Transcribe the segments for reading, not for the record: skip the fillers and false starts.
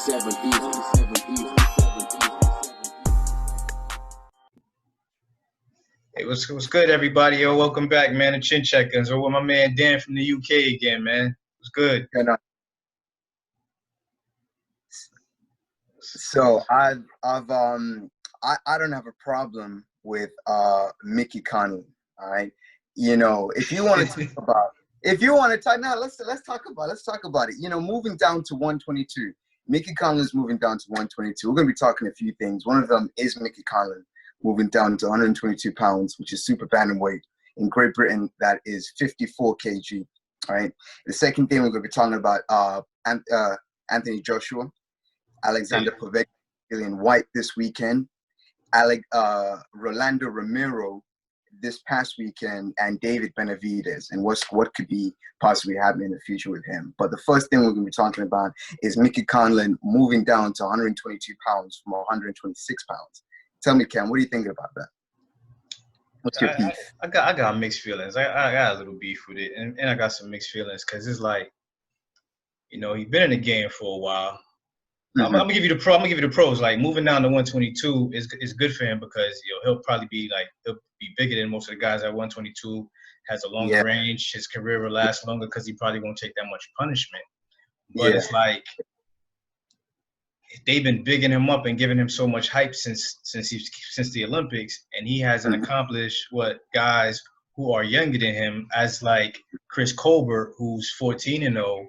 Hey, what's good, everybody? Yo, welcome back, man, to Chin Checkers. Or with my man Dan from the UK again, man. What's good? So I don't have a problem with Mickey Conley. All right, if you want to talk now, let's talk about it. Moving down to 122. Mickey Conley's moving down to 122. We're gonna be talking a few things. One of them is Mickey Conley moving down to 122 pounds, which is super bantamweight. In Great Britain, that is 54 kg. All right. The second thing we're gonna be talking about Anthony Joshua, Alexander Povetkin, Dillian White this weekend, Rolando Romero this past weekend, and David Benavidez, and what could be possibly happening in the future with him. But the first thing we're going to be talking about is Mickey Conlon moving down to 122 pounds from 126 pounds. Tell me, Cam, what do you think about that? What's your beef? I got mixed feelings. I got a little beef with it, and I got some mixed feelings because it's like, he's been in the game for a while. Mm-hmm. I'm gonna give you the pros. Like moving down to 122 is good for him because he'll probably be bigger than most of the guys at 122. Has a longer range. His career will last longer because he probably won't take that much punishment. But it's like they've been bigging him up and giving him so much hype since the Olympics, and he hasn't accomplished what guys who are younger than him, as like Chris Colbert, who's 14-0.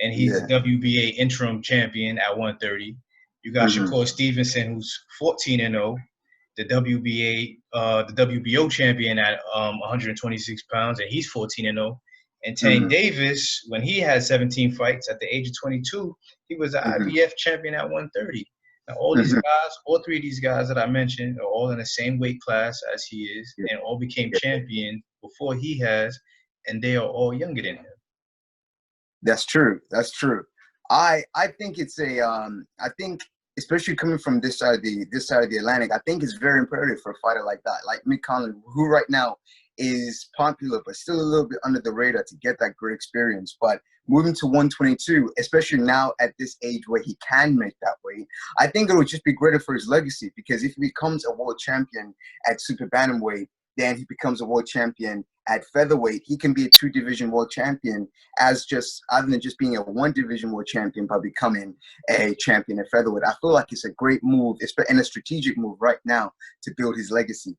And he's the WBA interim champion at 130. You got Shakur Stevenson, who's 14-0, the WBO champion at 126 pounds, and he's 14-0. And Tank Davis, when he had 17 fights at the age of 22, he was the IBF champion at 130. Now, all these guys, all three of these guys that I mentioned, are all in the same weight class as he is, and all became champion before he has, and they are all younger than him. That's true. I think it's I think especially coming from this side of the Atlantic, I think it's very imperative for a fighter like that, like Mick Conley, who right now is popular but still a little bit under the radar, to get that great experience. But moving to 122, especially now at this age where he can make that weight, I think it would just be greater for his legacy, because if he becomes a world champion at super bantamweight, then he becomes a world champion at featherweight. He can be a 2-division world champion other than just being a 1-division world champion by becoming a champion at featherweight. I feel like it's a great move and a strategic move right now to build his legacy.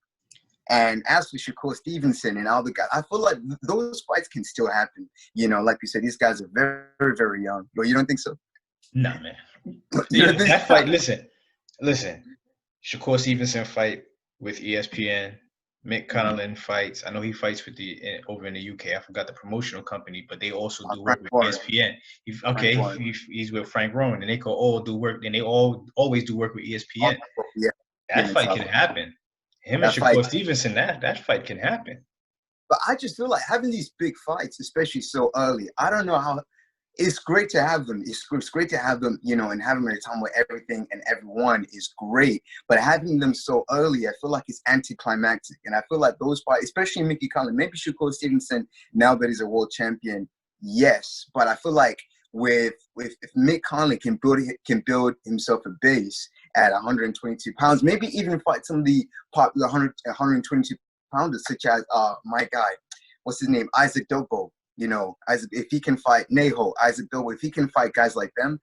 And as for Shakur Stevenson and all the guys, I feel like those fights can still happen. Like you said, these guys are very, very, very young. But you don't think so? Nah, man. That fight, listen. Shakur Stevenson fight with ESPN. Mick Conlon fights. I know he fights with over in the UK. I forgot the promotional company, but they also do work with ESPN. He's with Frank Rowan, and they can all do work, and they always do work with ESPN. That fight can happen. Him and Shakur Stevenson, that fight can happen. But I just feel like having these big fights, especially so early, I don't know how. It's great to have them. It's great to have them, and have them at a time where everything and everyone is great. But having them so early, I feel like it's anticlimactic. And I feel like those fights, especially Mickey Conley, maybe Shakur Stevenson, now that he's a world champion, yes. But I feel like if Mick Conley can build himself a base at 122 pounds, maybe even fight some of the popular 122 pounders, such as my guy, what's his name, Isaac Dobo. If he can fight Neho, Isaac Dobo, if he can fight guys like them,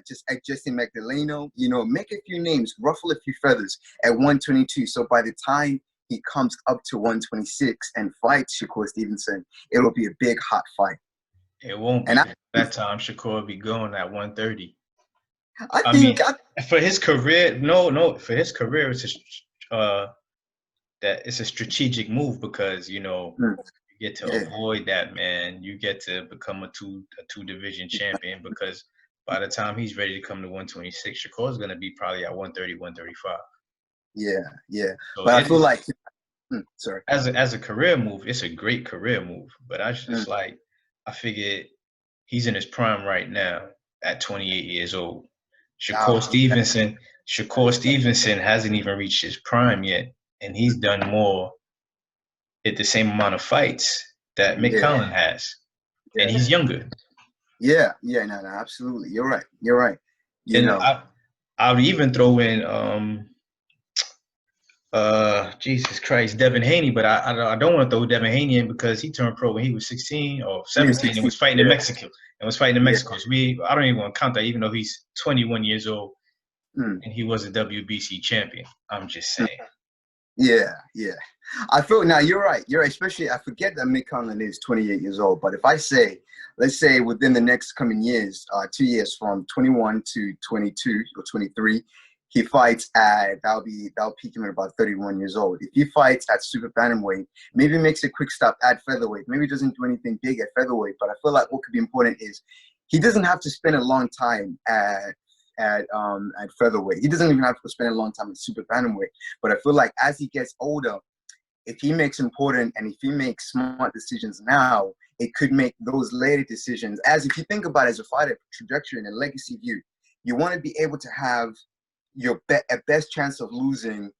just at Jesse Magdaleno, make a few names, ruffle a few feathers at 122. So by the time he comes up to 126 and fights Shakur Stevenson, it'll be a big, hot fight. It won't be. That time, Shakur will be going at 130. I mean, for his career, for his career, it's a strategic move because, you get to avoid that, man. You get to become a two-division champion because by the time he's ready to come to 126, Shakur's going to be probably at 130, 135. Yeah. So but I feel like, sorry. As a career move, it's a great career move. But I just I figured he's in his prime right now at 28 years old. Shakur Stevenson hasn't even reached his prime yet, and he's done more at the same amount of fights that Mick Conlon has, and he's younger. No, absolutely. You're right. You And know, I would even throw in Jesus Christ, Devin Haney, but I don't want to throw Devin Haney in because he turned pro when he was 16 or he was 17 and 16. was fighting in Yeah, Mexico. And was fighting in yeah. Mexico. So I don't even want to count that, even though he's 21 years old Mm, and he was a WBC champion. I'm just mm. saying. Yeah, yeah. I feel now you're right. You're right. Especially I forget that Mick Conlan is 28 years old. But if I say, let's say within the next coming years, 2 years from 21 to 22 or 23, he fights at that'll peak him at about 31 years old. If he fights at super bantamweight, maybe makes a quick stop at featherweight. Maybe doesn't do anything big at featherweight. But I feel like what could be important is he doesn't have to spend a long time at featherweight. He doesn't even have to spend a long time at super bantamweight. But I feel like as he gets older, if he makes important and if he makes smart decisions now, it could make those later decisions. As if you think about it as a fighter trajectory and a legacy view, you want to be able to have your best chance of losing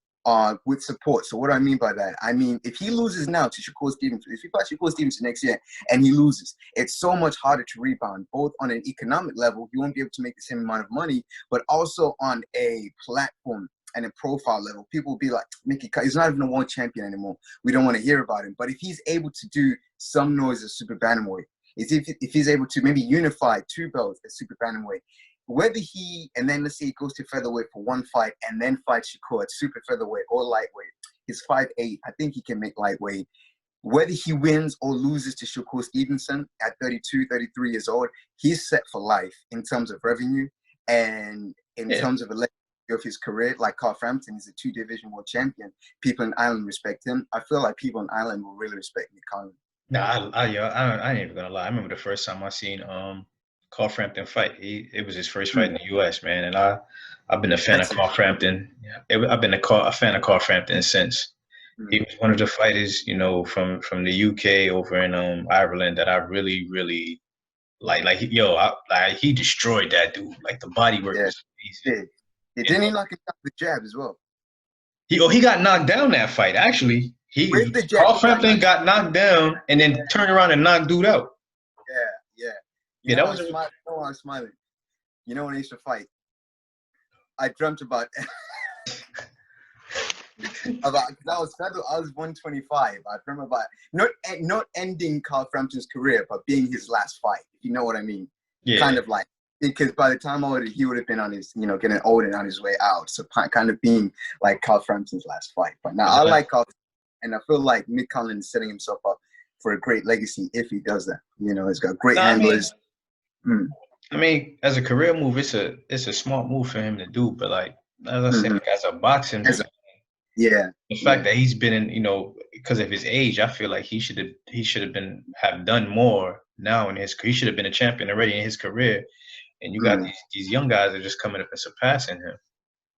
with support. So what do I mean by that? I mean, if he loses now to Shakur Stevenson, if he fights Shakur Stevenson next year and he loses, it's so much harder to rebound, both on an economic level, you won't be able to make the same amount of money, but also on a platform and a profile level. People will be like, Mickey, he's not even a world champion anymore. We don't want to hear about him. But if he's able to do some noise at super bantamweight, if he's able to maybe unify two belts at super bantamweight, whether he, and then let's say he goes to featherweight for one fight and then fights Shakur at super featherweight or lightweight, he's 5'8". I think he can make lightweight. Whether he wins or loses to Shakur Stevenson at 32, 33 years old, he's set for life in terms of revenue and in Yeah. terms of of his career. Like Carl Frampton is a 2-division world champion. People in Ireland respect him. I feel like people in Ireland will really respect Nick Conlan. Nah, I ain't even gonna lie. I remember the first time I seen Carl Frampton fight. It was his first fight in the U.S., man, and I've been a fan of Excellent. Carl Frampton. I've been a fan of Carl Frampton since. He was one of the fighters, from the UK over in Ireland that I really, really like. Like, he destroyed that dude. Like, the body work Yeah, was amazing. did. Didn't he knock him down with the jab as well? He got knocked down that fight. Actually, With the jab, Carl he got Frampton knocked down. got knocked down and then turned around and knocked dude out. Yeah, yeah. You Yeah, know that why I'm was smiling? You know why I'm smiling? You know when I used to fight, I dreamt about because I was 125. I dreamt about not ending Carl Frampton's career, but being his last fight. If you know what I mean? yeah. Kind of like, because by the time he would have been on his, getting old and on his way out. So kind of being like Carl Frampton's last fight. But now I like Carl, and I feel like Mick Conlan is setting himself up for a great legacy if he does that. He's got great handlers. I mean, as a career move, it's a smart move for him to do. But like as I said, like, as a boxing fan, Yeah. the fact that he's been in, because of his age, I feel like he should have have done more now in his. He should have been a champion already in his career. And you got these young guys that are just coming up and surpassing him.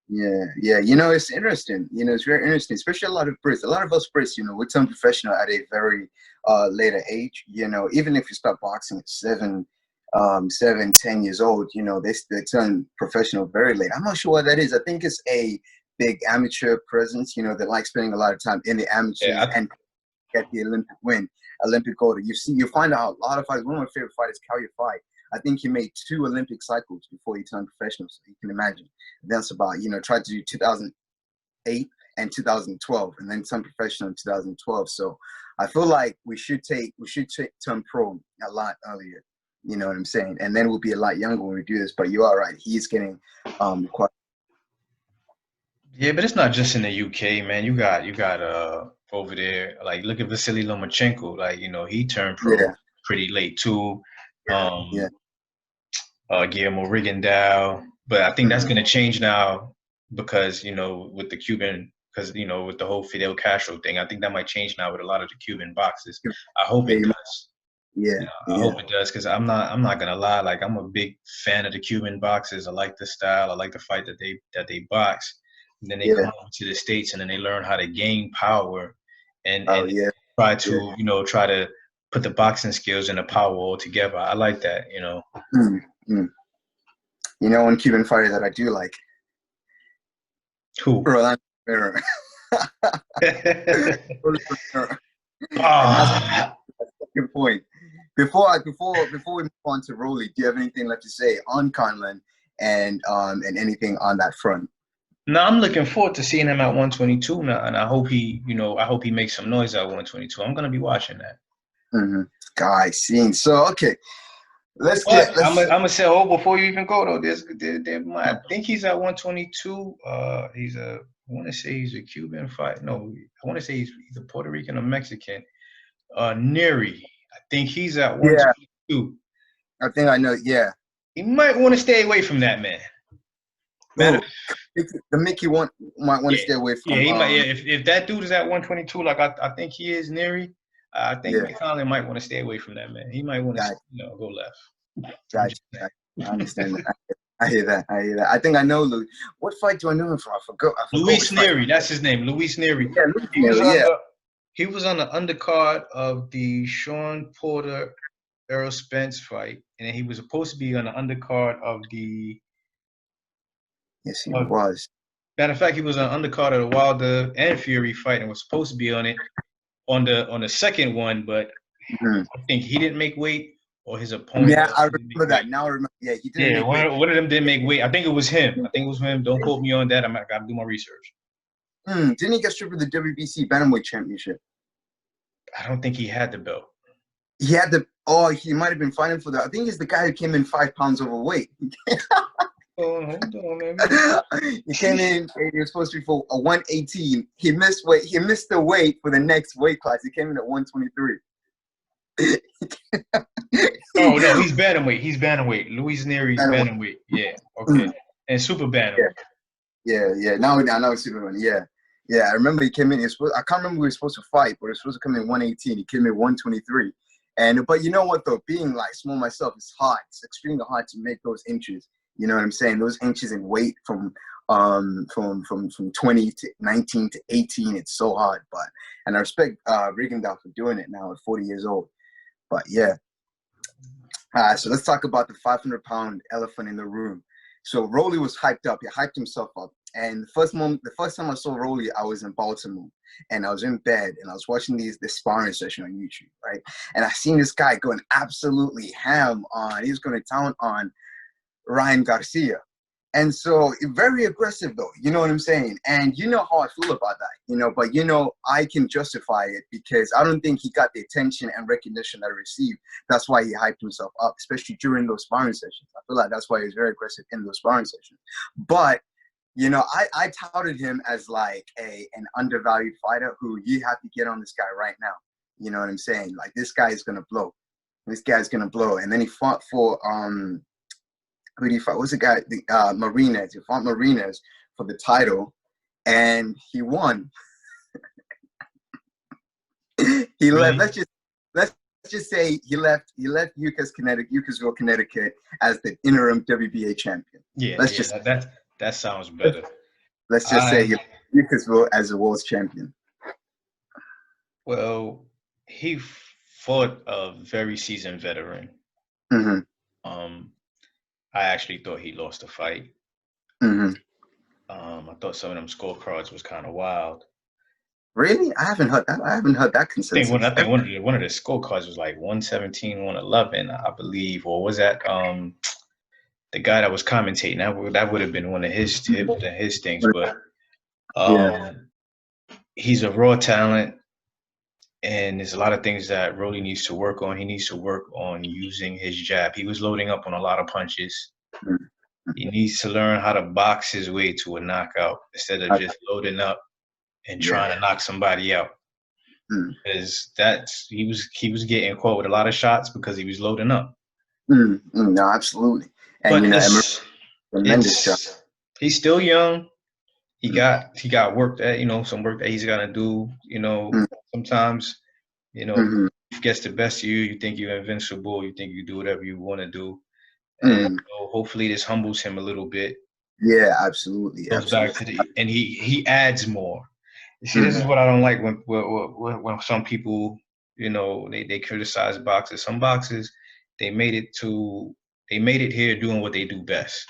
Yeah. It's interesting. It's very interesting, especially a lot of Brits. A lot of us Brits, we turn professional at a very later age. Even if you start boxing at 10 years old, they turn professional very late. I'm not sure what that is. I think it's a big amateur presence, that like spending a lot of time in the amateurs and get the Olympic win, Olympic gold. You find out a lot of fighters. One of my favorite fighters, Calvin Fight. I think he made 2 Olympic cycles before he turned professional. So you can imagine. That's about, tried to do 2008 and 2012, and then turn professional in 2012. So I feel like we should turn pro a lot earlier. You know what I'm saying? And then we'll be a lot younger when we do this. But you are right. He's getting quite. Yeah, but it's not just in the UK, man. You got over there, like, look at Vasily Lomachenko. Like, he turned pro pretty late too. Yeah. Guillermo Rigondeaux, but I think that's going to change now because with the Cuban, with the whole Fidel Castro thing, I think that might change now with a lot of the Cuban boxers. I hope it does. Yeah, I hope it does, because I'm not gonna lie. Like, I'm a big fan of the Cuban boxers. I like the style. I like the fight that they box. And then they come over to the States and then they learn how to gain power and try to put the boxing skills and the power all together. I like that. One Cuban fighter that I do like. Who? Rolando Rivera. Good point. Before we move on to Rolly, do you have anything left to say on Conlan and anything on that front. No, I'm looking forward to seeing him at 122 now, and I hope he makes some noise at 122. I'm gonna be watching that. Mm-hmm. Guys, seeing so okay. I'm gonna say, before you even go though, I think he's at 122. I want to say he's a Cuban fight. No, I want to say he's either Puerto Rican or Mexican. Neri, I think he's at 122. I think I know. Yeah, he might want to stay away from that man. The Mickey might want to stay away from. Yeah, he might. Yeah, if that dude is at 122, like I think he is, Neri, I think Conlon might want to stay away from that man. He might want to, go left. Gotcha. I understand that. I hear that. I think I know Louis. What fight do I know him from? I forgot. Luis Neri, that's his name. Luis Neri. Yeah, he was on the undercard of the Sean Porter Errol Spence fight, and then he was supposed to be on the undercard of the. Yes, he was. Matter of fact, he was on the undercard of the Wilder and Fury fight, and was supposed to be on it on the second one, but I think he didn't make weight, or his opponent. Yeah, I remember that. Now I remember. Yeah, he didn't. Yeah, one of them didn't make weight. I think it was him. Don't quote me on that. I gotta do my research. Didn't he get stripped of the WBC bantamweight championship? I don't think he had the belt. He had the. Oh, he might have been fighting for that. I think he's the guy who came in 5 pounds overweight. Hold on, man. He came in. He was supposed to be for a 118. He missed weight. He missed the weight for the next weight class. He came in at 123. Oh no, he's bantamweight. He's bantamweight. Luis Neri's bantamweight. Yeah. Okay. And super bantamweight. Yeah. Now it's super bantamweight. Yeah. I remember he came in. I can't remember who he was supposed to fight, but he was supposed to come in 118. He came in 123. But you know what though? Being like small myself, it's hard. It's extremely hard to make those inches. You know what I'm saying? Those inches in weight from 20 to 19 to 18, it's so hard. And I respect Rigondeaux for doing it now at 40 years old. But yeah. So let's talk about the 500-pound elephant in the room. So Rolly was hyped up. He hyped himself up. And the first time I saw Rolly, I was in Baltimore, and I was in bed, and I was watching this sparring session on YouTube, right? And I seen this guy going absolutely ham on. He was going to town on Ryan Garcia. And so very aggressive though, you know what I'm saying? And you know how I feel about that, but I can justify it because I don't think he got the attention and recognition that he received. That's why he hyped himself up, especially during those sparring sessions. I feel like that's why he was very aggressive in those sparring sessions. But, I touted him as like an undervalued fighter who you have to get on this guy right now. You know what I'm saying? Like this guy is going to blow. This guy's going to blow. And then he fought for, who did he fight? What's the guy? Marinez. He fought Marinez for the title, and he won. He left. Let's just say he left Ucasville, Connecticut, as the interim WBA champion. Yeah, that sounds better. Let's just say he left Ucasville as the world's champion. Well, he fought a very seasoned veteran. I actually thought he lost the fight. I thought some of them scorecards was kind of wild. Really? I haven't heard that consensus. I think one of the scorecards was like 117, 111, I believe, or was that the guy that was commentating? That would have been one of his things. But he's a raw talent. And there's a lot of things that Rolly needs to work on. He needs to work on using his jab. He was loading up on a lot of punches. He needs to learn how to box his way to a knockout instead of just loading up and trying to knock somebody out. Because he was getting caught with a lot of shots because he was loading up. No, absolutely. And tremendous job. He's still young. He got work that some work that he's got to do. Sometimes gets the best of you. You think you're invincible. You think you do whatever you want to do. And hopefully this humbles him a little bit. Yeah, absolutely. Goes back to and he adds more. You see, this is what I don't like when some people they criticize boxers. Some boxers they made it here doing what they do best.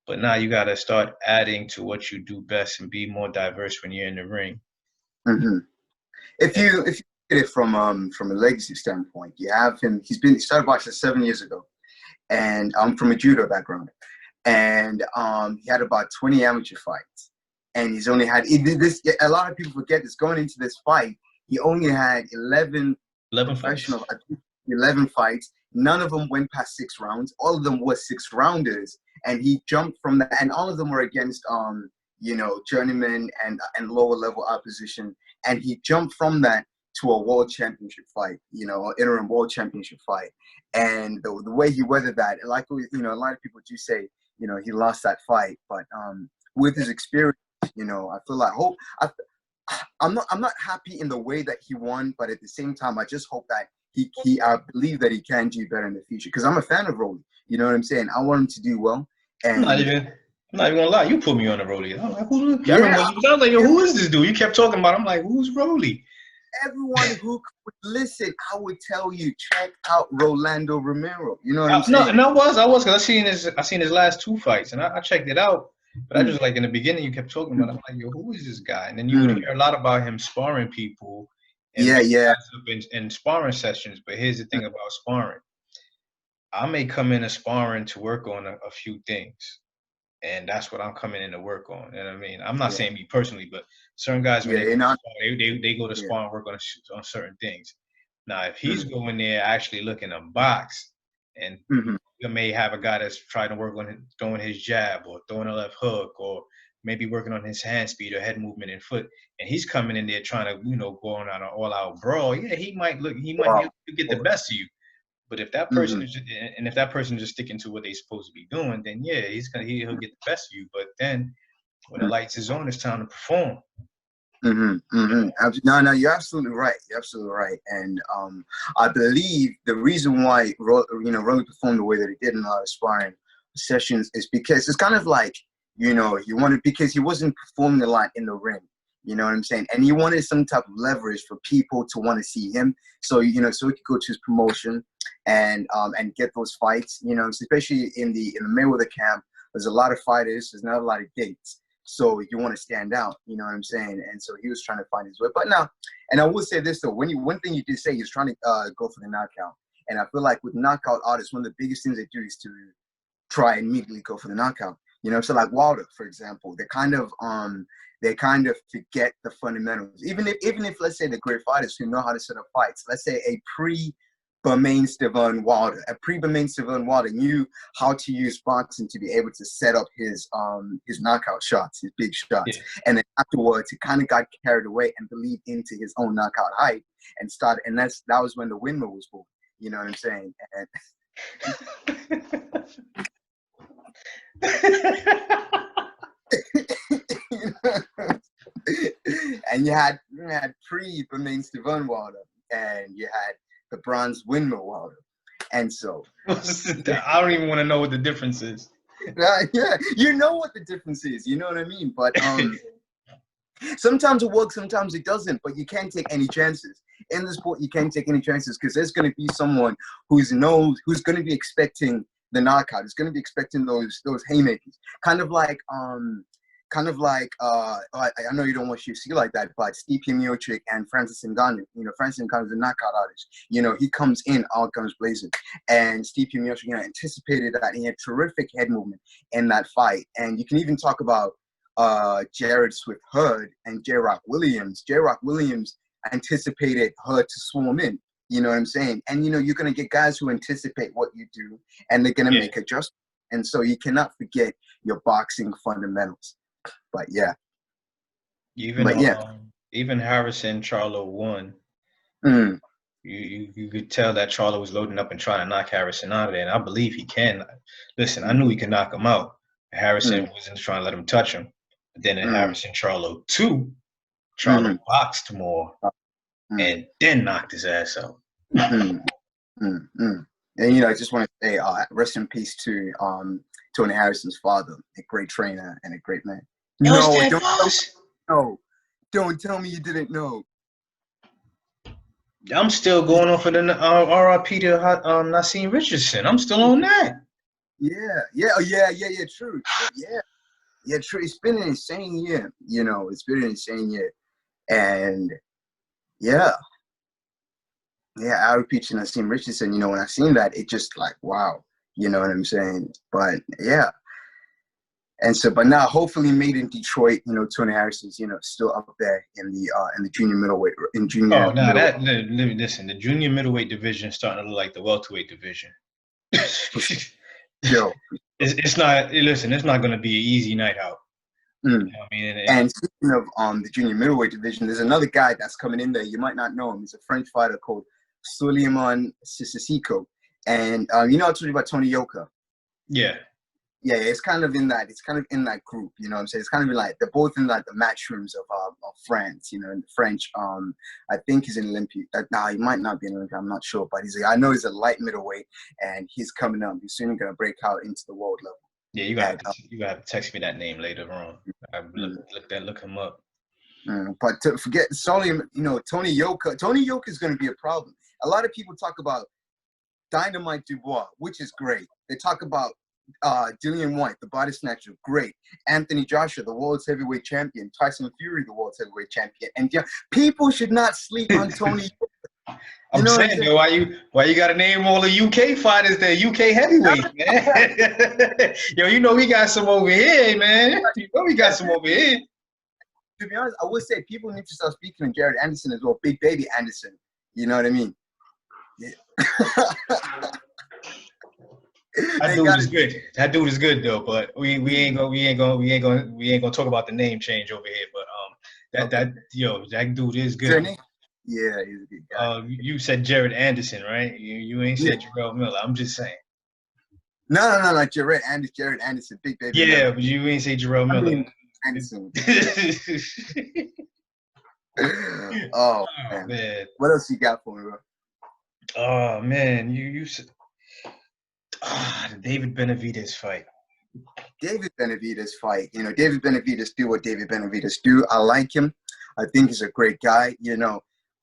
But now you got to start adding to what you do best and be more diverse when you're in the ring. If you look at it from a legacy standpoint, you have him. He started boxing 7 years ago, and I'm from a judo background. and he had about 20 amateur fights, and he's only had this. A lot of people forget this. Going into this fight, he only had 11 professional, fights. 11 fights. None of them went past 6 rounds. All of them were 6 rounders, and he jumped from that. And all of them were against journeyman and lower level opposition. And he jumped from that to a world championship fight, interim world championship fight. And the way he weathered that, like a lot of people do say, he lost that fight, but with his experience, I feel like I'm not happy in the way that he won, but at the same time, I just hope that I believe that he can do better in the future, because I'm a fan of Rolly. You know what I'm saying? I want him to do well. And I'm not even gonna lie. You put me on the Rolly. I'm like, who? I Yeah. remember I was like, yo, who is this dude? You kept talking about. I'm like, who's Rolly? everyone who would listen, I would tell you, check out Rolando Romero. You know what I'm saying? No, I was because I seen his last 2 fights and I checked it out. But I just like in the beginning you kept talking about it. I'm like, yo, who is this guy? And then you would hear a lot about him sparring people and Yeah. in sparring sessions. But here's the thing about sparring. I may come in a sparring to work on a few things. And that's what I'm coming in to work on. You know what I mean? I'm not saying me personally, but certain guys when they go to spar and work on certain things. Now, if he's going there actually looking to box, and you may have a guy that's trying to work on throwing his jab or throwing a left hook or maybe working on his hand speed or head movement and foot, and he's coming in there trying to go on an all-out brawl. Yeah, he might be able to get the best of you. But if that person is just sticking to what they're supposed to be doing, then yeah, he'll get the best of you. But then when the lights is on, it's time to perform. No, you're absolutely right. You're absolutely right. And I believe the reason why Rolly performed the way that he did in a lot of sparring sessions is because it's kind of like because he wasn't performing a lot in the ring. You know what I'm saying? And he wanted some type of leverage for people to want to see him. So so he could go to his promotion and get those fights. Especially in the Mayweather camp, there's a lot of fighters. There's not a lot of dates. So you want to stand out, you know what I'm saying? And so he was trying to find his way. But now, and I will say this though, one thing you did say, he's trying to go for the knockout. And I feel like with knockout artists, one of the biggest things they do is to try and immediately go for the knockout. So like Wilder, for example, they kind of forget the fundamentals. Even if let's say the great fighters who know how to set up fights, let's say a pre-Bermain Steven Wilder knew how to use boxing to be able to set up his knockout shots, his big shots. Yeah. And then afterwards he kind of got carried away and believed into his own knockout hype and started, and that was when the windmill was born. You know what I'm saying? And you had pre-Bermain Steven Wilder, and you had the bronze windmill Wilder. And so I don't even want to know what the difference is. Yeah, you know what the difference is. You know what I mean? But sometimes it works, sometimes it doesn't. But you can't take any chances. In the sport, you can't take any chances because there's going to be someone who's going to be expecting the knockout. It's going to be expecting those haymakers. Kind of like I know you don't want UFC like that, but Stipe Miocic and Francis Ngannou. Francis Ngannou is a knockout artist. He comes in all guns blazing, and Stipe Miocic anticipated that. He had terrific head movement in that fight, and you can even talk about Jared Swift Hurd and J. Rock Williams. J. Rock Williams anticipated Hurd to swarm in. You know what I'm saying? And you're going to get guys who anticipate what you do, and they're going to make adjustments. And so you cannot forget your boxing fundamentals. But yeah. Even Harrison Charlo won. You could tell that Charlo was loading up and trying to knock Harrison out of there, and I believe he can. Listen, I knew he could knock him out. Harrison wasn't trying to let him touch him. But then in Harrison Charlo 2, Charlo boxed more and then knocked his ass out. And I just want to say rest in peace to Tony Harrison's father, a great trainer and a great man. Don't tell me you didn't know. I'm still going off of the RIP to Nassim Richardson. I'm still on that. True. Yeah, true. It's been an insane year. It's been an insane year, and RIP to Nassim Richardson. When I seen that, it just like wow. You know what I'm saying? But yeah. And so, but now hopefully made in Detroit, Tony Harris is, still up there in the junior middleweight, in junior Oh no, middleweight. listen, the junior middleweight division is starting to look like the welterweight division. Yo. It's not. Listen, it's not going to be an easy night out. Mm. You know what I mean? And speaking of the junior middleweight division, there's another guy that's coming in there. You might not know him. He's a French fighter called Suleiman Sissoko. And I told you about Tony Yoka. Yeah. Yeah, it's kind of in that. It's kind of in that group. You know what I'm saying? It's kind of like they're both in like the match rooms of France. In French. I think he's in Olympia. He might not be in Olympia. I'm not sure, but I know he's a light middleweight, and he's coming up. He's soon gonna break out into the world level. Yeah, you gotta text me that name later on. Look him up. But to forget Tony Yoka. Tony Yoka is gonna be a problem. A lot of people talk about Dynamite Dubois, which is great. They talk about Dillian White, the body snatcher, great. Anthony Joshua, the world's heavyweight champion. Tyson Fury, the world's heavyweight champion. And people should not sleep on Tony. I'm saying, though, why you gotta name all the UK fighters? They're UK heavyweights, man. Yo, we got some over here, man. We got some over here. To be honest, I would say people need to start speaking of Jared Anderson as well. Big Baby Anderson. You know what I mean? Yeah. That dude is good. That dude is good though, but we ain't gonna talk about the name change over here. But that dude is good. Yeah, he's a good guy. You said Jared Anderson, right? You ain't said Jarrell Miller. I'm just saying. No, Jared Anderson, Big Baby. Yeah, Miller. But you ain't say Jarrell Miller. Anderson. Oh man. What else you got for me, bro? Oh man, you said the David Benavidez fight. David Benavidez fight. David Benavidez do what David Benavidez do. I like him. I think he's a great guy.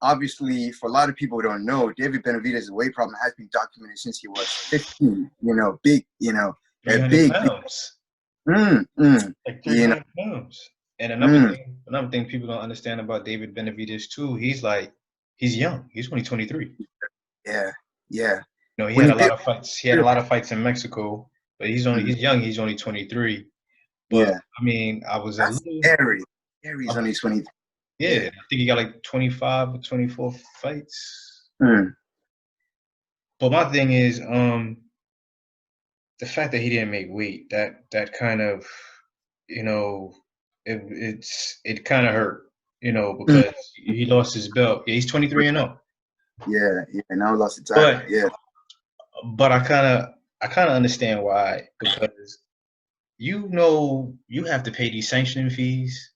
Obviously, for a lot of people who don't know, David Benavidez's weight problem has been documented since he was 15. Big. Big. Pounds. Like 300 pounds. And another thing people don't understand about David Benavidez too, he's young. He's only 23. Yeah. He had a lot of fights. He had a lot of fights in Mexico, but he's young. He's only 23. But I mean, I was That's scary. Gary's only 23. Yeah, I think he got like 25 or 24 fights. But my thing is, the fact that he didn't make weight, that kind of, it kind of hurt, because he lost his belt. Yeah, he's 23-0. Yeah, now he lost the title. But I kind of understand why, because you have to pay these sanctioning fees.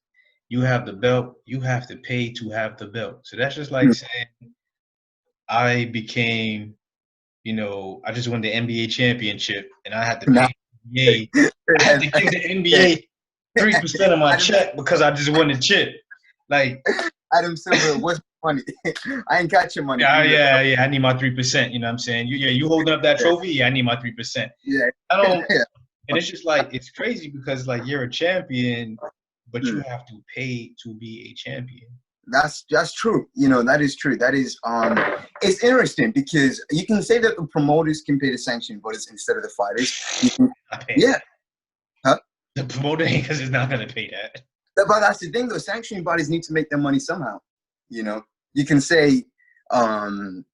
You have the belt. You have to pay to have the belt. So that's just like saying I became, I just won the NBA championship and I had to pay the NBA. I had to give the NBA 3% of my check because I just won the chip. Like Adam Silver, what's money? I ain't got your money. Yeah. I need my 3%. You know what I'm saying? You holding up that trophy? Yeah, I need my 3%. Yeah. I don't. And it's just like it's crazy because like you're a champion, but you have to pay to be a champion. That's true. That is true. That is it's interesting because you can say that the promoters can pay the sanction bodies instead of the fighters. The promoter because is not gonna pay that. But that's the thing though, sanctioning bodies need to make their money somehow. You can say for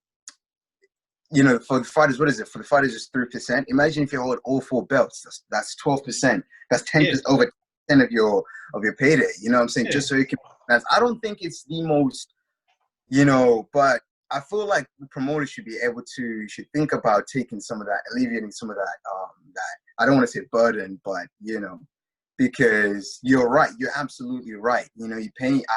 the fighters, what is it? For the fighters it's 3%. Imagine if you hold all 4 belts, that's 12%. That's 10% over 10% of your payday. You know what I'm saying? Just so you can. I don't think it's the most, but I feel like the promoters should think about taking some of that, alleviating some of that I don't want to say burden, but because you're right, you're absolutely right. I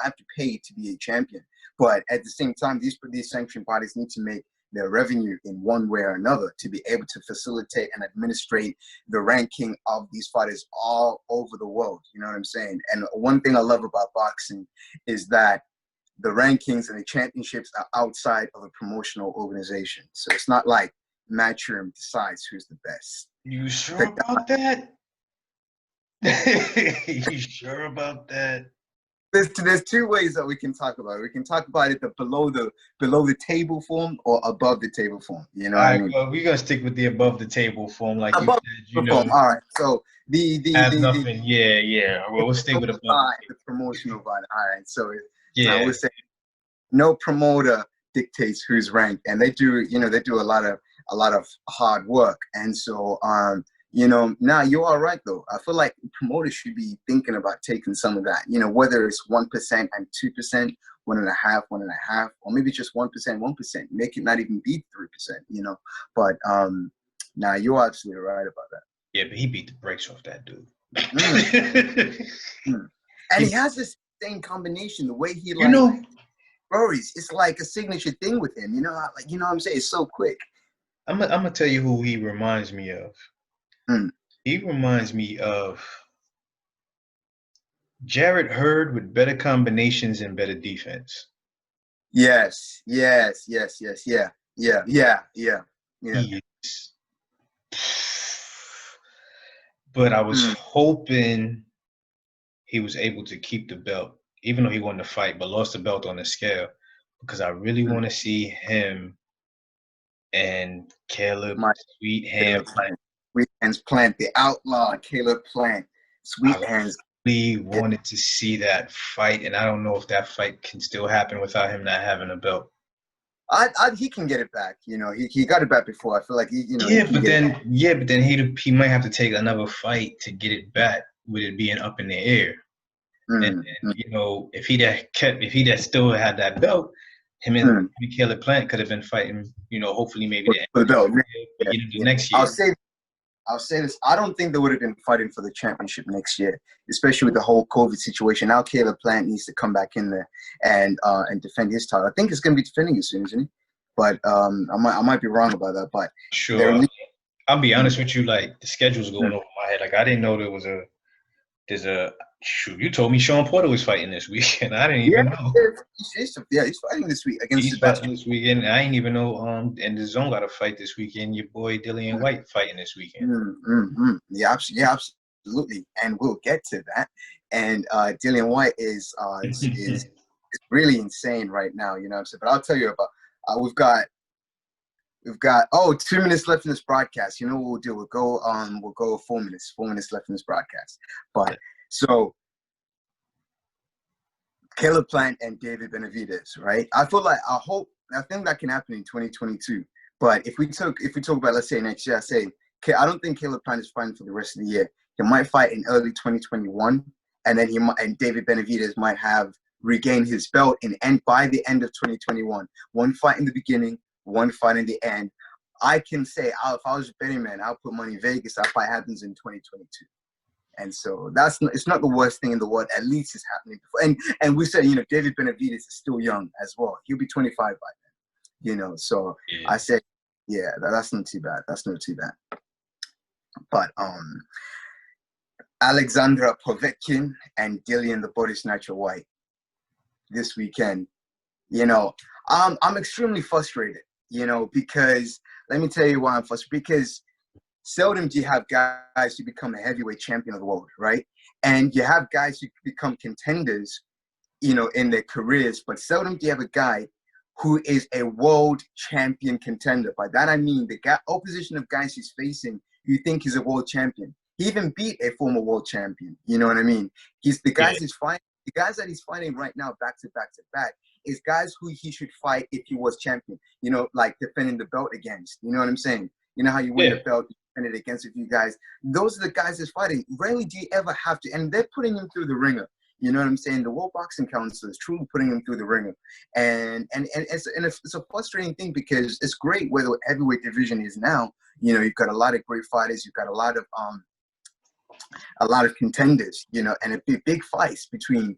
have to pay to be a champion, but at the same time, these sanctioning bodies need to make their revenue in one way or another to be able to facilitate and administrate the ranking of these fighters all over the world. You know what I'm saying? And one thing I love about boxing is that the rankings and the championships are outside of a promotional organization. So it's not like Matchroom decides who's the best. You sure about that? You sure about that? there's two ways that we can talk about it. We can talk about it the below the table form or above the table form. You know All what I right, mean? well, we're gonna stick with the above the table form, like you Above said. the form. All right. So Has nothing. Yeah, yeah. Well, we'll stay with above the the promotional vibe. All right. So I yeah. would say no promoter dictates who's ranked, and they do. They do a lot of hard work, and so now you're all right though. I feel like promoters should be thinking about taking some of that. Whether it's 1% and 2%, 1.5%, 1.5%, or maybe just 1%, 1%. Make it not even be 3%. But now you're absolutely right about that. Yeah, but he beat the brakes off that dude. Mm. And he has this same combination. The way he bro, it's like a signature thing with him. What I'm saying? It's so quick. I'm gonna tell you who he reminds me of. Mm. He reminds me of Jared Hurd with better combinations and better defense. Yes. Yeah. He is. But I was hoping he was able to keep the belt, even though he won the fight, but lost the belt on the scale, because I really want to see him and Caleb Sweet Hand Plant. Sweet Hands Plant, the outlaw Caleb Plant. Sweet Hands. We wanted to see that fight, and I don't know if that fight can still happen without him not having a belt. He can get it back. He got it back before. I feel like but then he might have to take another fight to get it back with it being up in the air. And if he still had that belt, him and Caleb Plant could have been fighting. Hopefully maybe the belt beginning of next year. I'll say this. I don't think they would have been fighting for the championship next year, especially with the whole COVID situation. Now Caleb Plant needs to come back in there and defend his title. I think he's going to be defending it soon, isn't he? But I might be wrong about that. But sure, I'll be honest with you. Like the schedule's going over my head. Like I didn't know there's a shoot. You told me Sean Porter was fighting this weekend. I didn't even know. He's fighting this week against He's fighting this weekend. I didn't even know. And the Zone got a fight this weekend. Your boy Dillian White fighting this weekend. Yeah, absolutely. And we'll get to that. And Dillian White is really insane right now. You know what I'm saying? But I'll tell you about. We've got 2 minutes left in this broadcast. You know what we'll do? We'll go 4 minutes. 4 minutes left in this broadcast. But so Caleb Plant and David Benavidez, right? I think that can happen in 2022. But if we talk about, let's say next year, I don't think Caleb Plant is fighting for the rest of the year. He might fight in early 2021, and then David Benavidez might have regained his belt and by the end of 2021. One fight in the beginning, one fight in the end. I can say, if I was a betting man, I'll put money in Vegas. That fight happens in 2022. And so it's not the worst thing in the world. At least it's happening before. And we said, David Benavidez is still young as well. He'll be 25 by then. So I said, yeah, that's not too bad. That's not too bad. But Alexandra Povetkin and Dillian the Body Snatcher White this weekend. I'm extremely frustrated, because let me tell you why I'm frustrated. Because seldom do you have guys who become a heavyweight champion of the world, right? And you have guys who become contenders, in their careers, but seldom do you have a guy who is a world champion contender. By that I mean the opposition of guys he's facing, you think he's a world champion. He even beat a former world champion. You know what I mean? He's the guys he's fighting. The guys that he's fighting right now, back to back to back, is guys who he should fight if he was champion. Like defending the belt against. You know what I'm saying? You know how you win the belt, you defend it against a few guys. Those are the guys he's fighting. Rarely do you ever have to, and they're putting him through the ringer. You know what I'm saying? The World Boxing Council is truly putting him through the ringer, and it's a frustrating thing because it's great where the heavyweight division is now. You've got a lot of great fighters. You've got a lot of contenders. And big fights between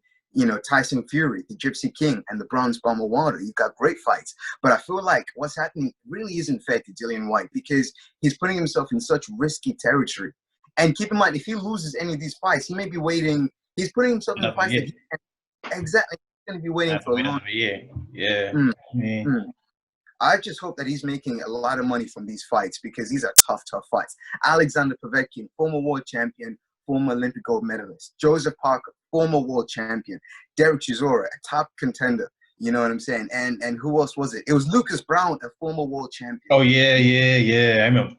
Tyson Fury, the Gypsy King, and the Bronze Bomber Wilder. You've got great fights, but I feel like what's happening really isn't fair to Dillian White because he's putting himself in such risky territory. And keep in mind, if he loses any of these fights, he may be waiting. He's putting himself in fights that exactly he's going to be waiting for a long year. Yeah. I just hope that he's making a lot of money from these fights because these are tough fights. Alexander Povetkin, former world champion, former Olympic gold medalist. Joseph Parker, former world champion. Derek Chisora, a top contender. You know what I'm saying? And who else was it? It was Lucas Brown, a former world champion. Oh yeah. I remember.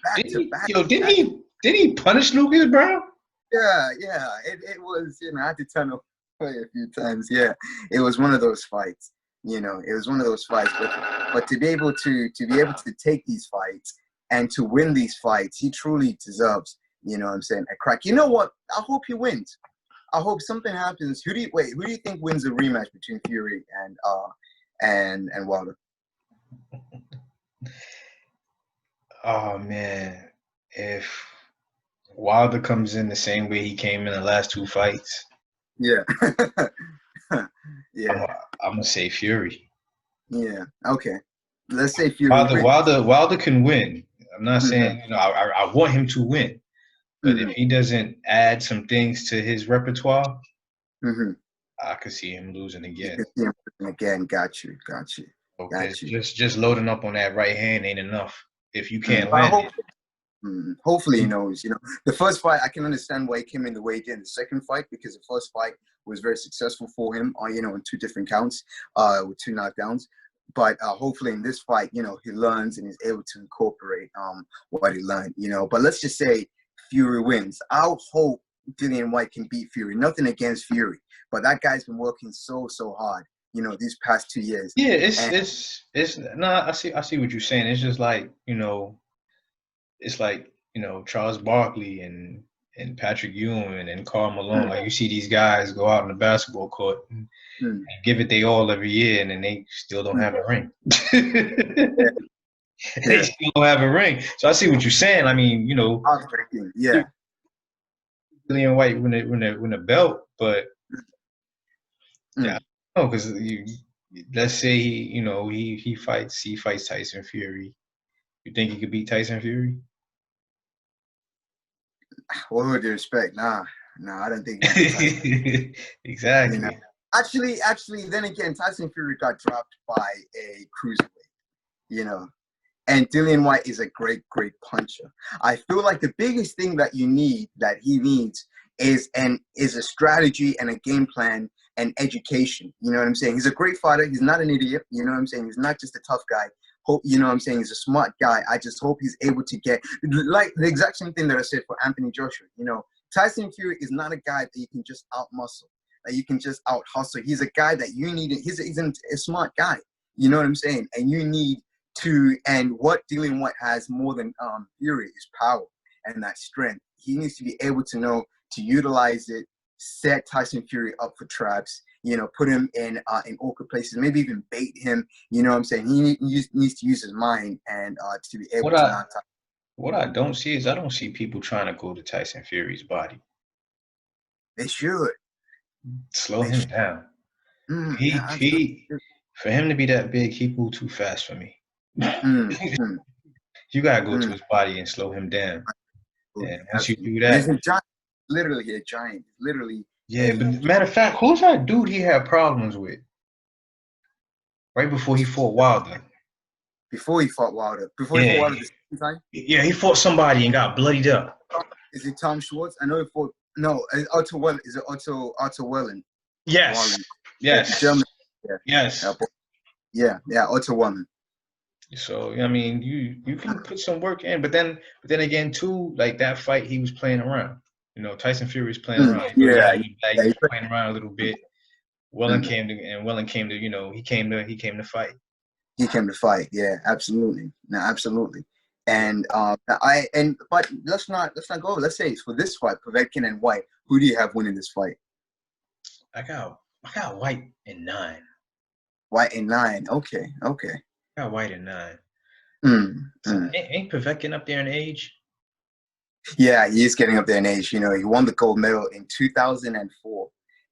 Back to back. Didn't he punish Lucas Brown? Yeah. It was, I had to turn away a few times. Yeah. It was one of those fights. It was one of those fights. But to be able to take these fights and to win these fights, he truly deserves, a crack. You know what? I hope he wins. I hope something happens. Who do you think wins the rematch between Fury and Wilder? Oh man, if Wilder comes in the same way he came in the last two fights, yeah, yeah, I'm gonna say Fury. Yeah. Okay. Let's say Fury. Wilder can win. I'm not saying I want him to win, but if he doesn't add some things to his repertoire, I could see him losing again. Got you. Okay, just loading up on that right hand ain't enough. If you can't land it. Hopefully he knows. The first fight, I can understand why he came in the way he did in the second fight, because the first fight was very successful for him, in 2 different counts, with 2 knockdowns. But hopefully in this fight, he learns and is able to incorporate what he learned, But let's just say Fury wins. I'll hope Dillian White can beat Fury. Nothing against Fury, but that guy's been working so hard, these past 2 years. Yeah, it's no, I see what you're saying. It's just like, it's like, Charles Barkley and Patrick Ewing and Karl Malone. Like, you see these guys go out on the basketball court and give it they all every year, and then they still don't have a ring. They still don't have a ring. So I see what you're saying. I mean, yeah, Dillian White win a belt, but yeah, no, because let's say he fights Tyson Fury. You think he could beat Tyson Fury? Well, with respect, nah, I don't think. Exactly. Actually, then again, Tyson Fury got dropped by a cruiserweight, and Dillian White is a great puncher. I feel like the biggest thing that he needs is a strategy and a game plan and education. You know what I'm saying? He's a great fighter. He's not an idiot. You know what I'm saying? He's not just a tough guy. You know what I'm saying? He's a smart guy. I just hope he's able to get, like the exact same thing that I said for Anthony Joshua. Tyson Fury is not a guy that you can just out-muscle, that you can just out-hustle. He's a guy that you need. He's a smart guy. You know what I'm saying? And you need to, and what Dillian White has more than Fury is power and that strength. He needs to be able to know to utilize it, set Tyson Fury up for traps, put him in awkward places, maybe even bait him. You know what I'm saying? He needs to use his mind and to be able to knock Tyson. What I don't see is I don't see people trying to go to Tyson Fury's body. They should. Slow him down. For him to be that big, he moved too fast for me. You gotta go to his body and slow him down. And once you do that, he's a giant. Literally a giant. Literally. Yeah, but matter of fact, who's that dude he had problems with right before he fought Wilder? Before he fought Wilder the second time? Yeah, he fought somebody and got bloodied up. Is it Tom Schwartz? I know he fought. No, Otto Wellen. Is it Otto Wellen? Yes. Yes. German. Yeah. Yes. Yeah, Otto Wellen. So I mean, you can put some work in, but then again too, like that fight, he was playing around. Tyson Fury was playing around. He was playing around a little bit. Wellen came to, he came to fight. He came to fight. Yeah, absolutely. No, absolutely. And but let's not go. Let's say for this fight, Povetkin and White, who do you have winning this fight? I got White in 9. White in 9. Okay. I got White in 9. Ain't Povetkin up there in age? Yeah, he is getting up there in age. He won the gold medal in 2004,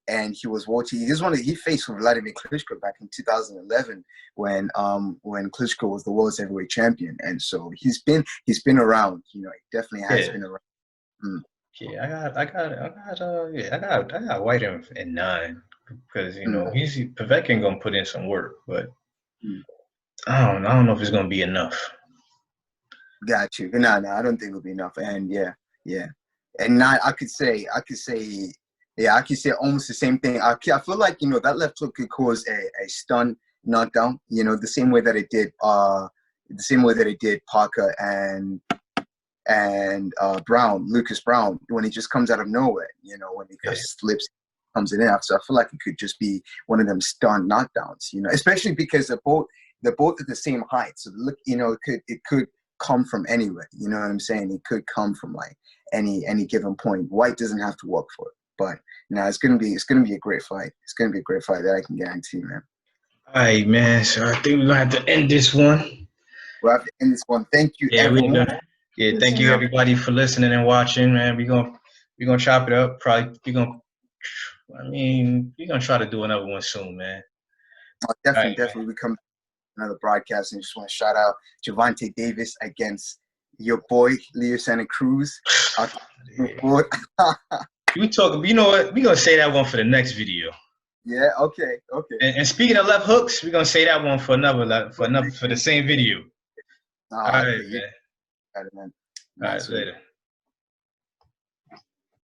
and he was watching. He faced Vladimir Klitschko back in 2011 when Klitschko was the world's heavyweight champion, and so he's been around. He definitely has been around. Yeah, I got White in 9 because Povetkin gonna put in some work, but I don't know if it's gonna be enough. Got you. No, I don't think it'll be enough. And yeah. and not yeah, I could say almost the same thing. I feel like, you know, that left hook could cause a stun knockdown, you know, the same way that it did Parker and Lucas Brown, when he just comes out of nowhere, you know, when he just slips, comes in after. So I feel like it could just be one of them stun knockdowns, you know, especially because they're both at the same height. So look, you know, it could come from anywhere. You know what I'm saying? It could come from like any given point. White doesn't have to work for it. But no, it's gonna be a great fight. It's gonna be a great fight that I can guarantee, man. All right, man. So I think we're gonna have to end this one. We'll have to end this one. Thank you, everyone. Thank you up. everybody for listening and watching, man. We're gonna chop it up. Probably we're gonna try to do another one soon, man. Oh, definitely. We come to another broadcast, and just want to shout out Gervonta Davis against your boy Leo Santa Cruz. We talk. You know what? We're gonna say that one for the next video. Yeah. Okay. And speaking of left hooks, we're gonna say that one for the same video. All right, man. All right, later.